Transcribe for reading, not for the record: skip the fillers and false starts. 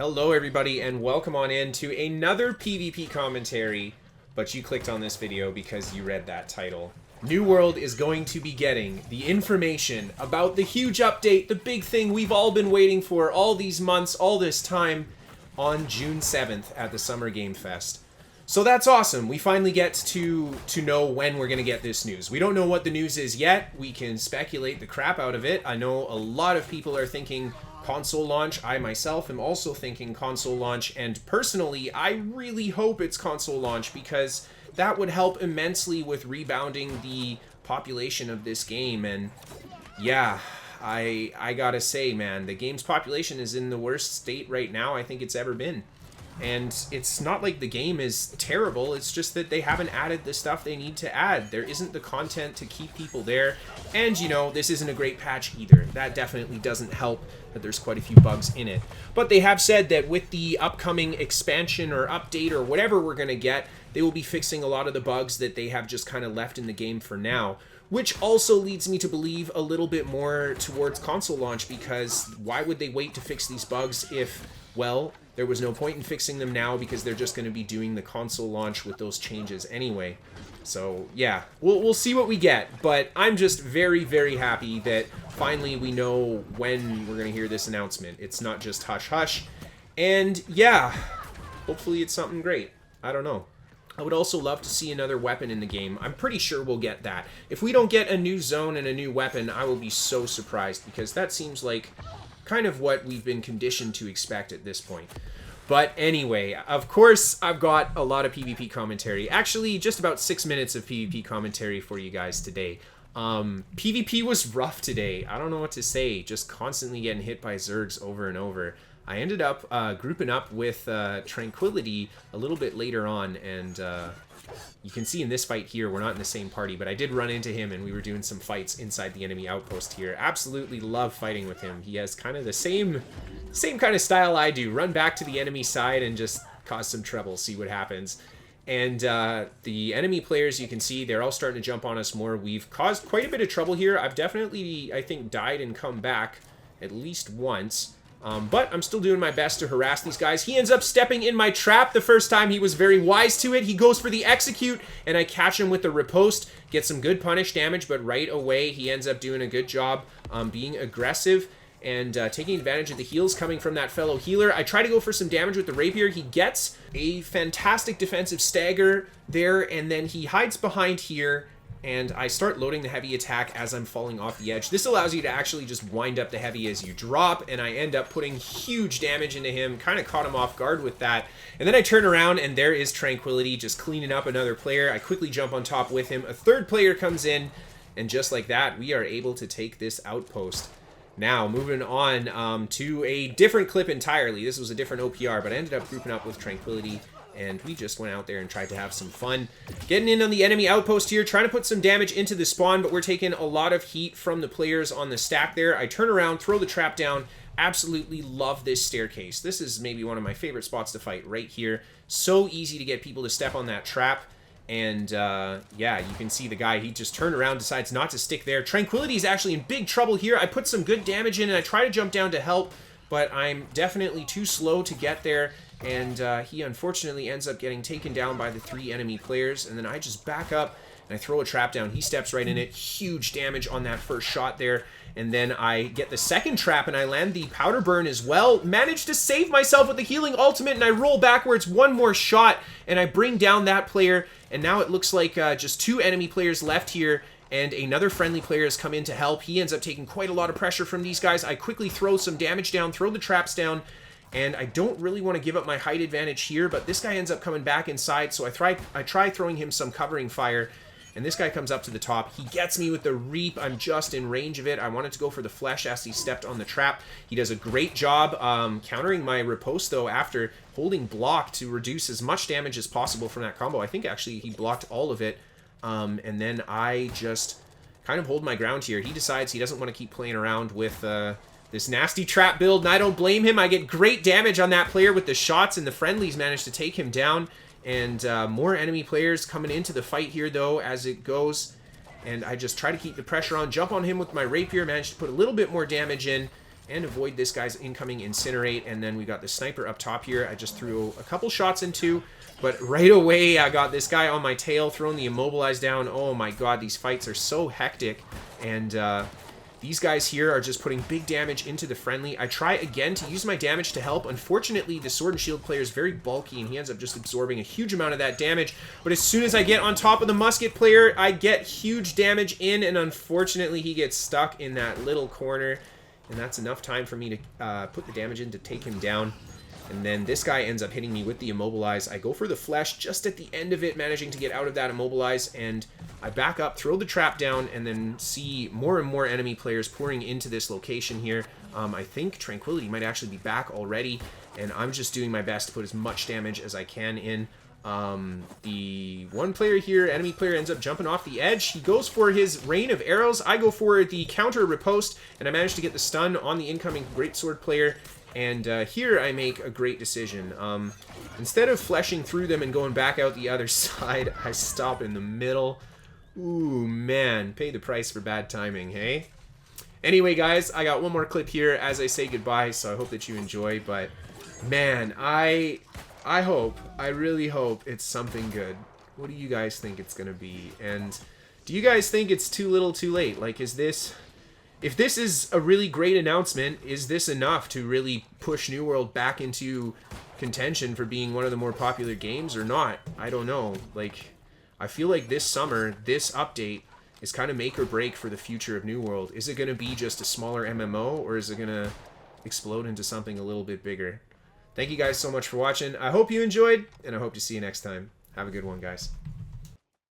Hello everybody and welcome on in to another PvP commentary, but you clicked on this video because you read that title. New World is going to be getting the information about the huge update, the big thing we've all been waiting for all these months, all this time, on June 7th at the Summer Game Fest. So that's awesome. We finally get to know when we're going to get this news. We don't know what the news is yet. We can speculate the crap out of it. I know a lot of people are thinking console launch. I myself am also thinking console launch, and personally, I really hope it's console launch because that would help immensely with rebounding the population of this game. And yeah, I gotta say, man, the game's population is in the worst state right now I think it's ever been. And it's not like the game is terrible, it's just that they haven't added the stuff they need to add. There isn't the content to keep people there, and you know, this isn't a great patch either. That definitely doesn't help that there's quite a few bugs in it. But they have said that with the upcoming expansion or update or whatever we're going to get, they will be fixing a lot of the bugs that they have just kind of left in the game for now. Which also leads me to believe a little bit more towards console launch, because why would they wait to fix these bugs if, well, there was no point in fixing them now because they're just going to be doing the console launch with those changes anyway. So yeah, we'll see what we get, but I'm just very, very happy that finally we know when we're going to hear this announcement. It's not just hush hush, and yeah, hopefully it's something great. I don't know. I would also love to see another weapon in the game. I'm pretty sure we'll get that. If we don't get a new zone and a new weapon, I will be so surprised, because that seems like kind of what we've been conditioned to expect at this point. But anyway, of course, I've got a lot of PvP commentary. Actually, just about 6 minutes of PvP commentary for you guys today. PvP was rough today. I don't know what to say. Just constantly getting hit by Zergs over and over. I ended up grouping up with Tranquility a little bit later on, and you can see in this fight here, we're not in the same party, but I did run into him and we were doing some fights inside the enemy outpost here. Absolutely love fighting with him. He has kind of the same kind of style I do. Run back to the enemy side and just cause some trouble, see what happens. And the enemy players, you can see, they're all starting to jump on us more. We've caused quite a bit of trouble here. I've definitely, I think, died and come back at least once. But I'm still doing my best to harass these guys. He ends up stepping in my trap the first time. He was very wise to it. He goes for the execute, and I catch him with the riposte. Get some good punish damage, but right away he ends up doing a good job being aggressive and taking advantage of the heals coming from that fellow healer. I try to go for some damage with the rapier. He gets a fantastic defensive stagger there, and then he hides behind here, and I start loading the heavy attack as I'm falling off the edge. This allows you to actually just wind up the heavy as you drop, and I end up putting huge damage into him. Kind of caught him off guard with that. And then I turn around, and there is Tranquility just cleaning up another player. I quickly jump on top with him. A third player comes in, and just like that, we are able to take this outpost. Now, moving on to a different clip entirely. This was a different OPR, but I ended up grouping up with Tranquility, and we just went out there and tried to have some fun. Getting in on the enemy outpost here, trying to put some damage into the spawn, but we're taking a lot of heat from the players on the stack there. I turn around, throw the trap down. Absolutely love this staircase. This is maybe one of my favorite spots to fight right here. So easy to get people to step on that trap. And yeah, you can see the guy, he just turned around, decides not to stick there. Tranquility is actually in big trouble here. I put some good damage in, and I try to jump down to help, but I'm definitely too slow to get there. And he unfortunately ends up getting taken down by the 3 enemy players. And then I just back up and I throw a trap down. He steps right in it. Huge damage on that first shot there. And then I get the second trap and I land the powder burn as well. Managed to save myself with the healing ultimate, and I roll backwards, one more shot, and I bring down that player. And now it looks like just 2 enemy players left here, and another friendly player has come in to help. He ends up taking quite a lot of pressure from these guys. I quickly throw some damage down, throw the traps down, and I don't really want to give up my height advantage here, but this guy ends up coming back inside, so I try throwing him some covering fire, and this guy comes up to the top. He gets me with the Reap. I'm just in range of it. I wanted to go for the Flesh as he stepped on the trap. He does a great job countering my riposte, though, after holding block to reduce as much damage as possible from that combo. I think, actually, he blocked all of it, and then I just kind of hold my ground here. He decides he doesn't want to keep playing around with this nasty trap build, and I don't blame him. I get great damage on that player with the shots, and the friendlies manage to take him down. And more enemy players coming into the fight here, though, as it goes. And I just try to keep the pressure on, jump on him with my rapier, manage to put a little bit more damage in, and avoid this guy's incoming incinerate. And then we got the sniper up top here. I just threw a couple shots into, but right away I got this guy on my tail, throwing the immobilize down. Oh my god, these fights are so hectic. And these guys here are just putting big damage into the friendly. I try again to use my damage to help. Unfortunately, the sword and shield player is very bulky, and he ends up just absorbing a huge amount of that damage. But as soon as I get on top of the musket player, I get huge damage in, and unfortunately, he gets stuck in that little corner. And that's enough time for me to put the damage in to take him down. And then this guy ends up hitting me with the immobilize. I go for the flesh just at the end of it, managing to get out of that immobilize, and I back up, throw the trap down, and then see more and more enemy players pouring into this location here. I think Tranquility might actually be back already, and I'm just doing my best to put as much damage as I can in. The one player here, enemy player, ends up jumping off the edge. He goes for his rain of arrows. I go for the counter riposte, and I manage to get the stun on the incoming greatsword player. And here I make a great decision. Instead of fleshing through them and going back out the other side, I stop in the middle. Ooh, man. Pay the price for bad timing, hey? Anyway, guys, I got one more clip here as I say goodbye, so I hope that you enjoy. But, man, I really hope it's something good. What do you guys think it's going to be? And do you guys think it's too little too late? Like, is this... If this is a really great announcement, is this enough to really push New World back into contention for being one of the more popular games or not? I don't know. Like, I feel like this summer, this update is kind of make or break for the future of New World. Is it going to be just a smaller MMO, or is it going to explode into something a little bit bigger? Thank you guys so much for watching. I hope you enjoyed, and I hope to see you next time. Have a good one, guys.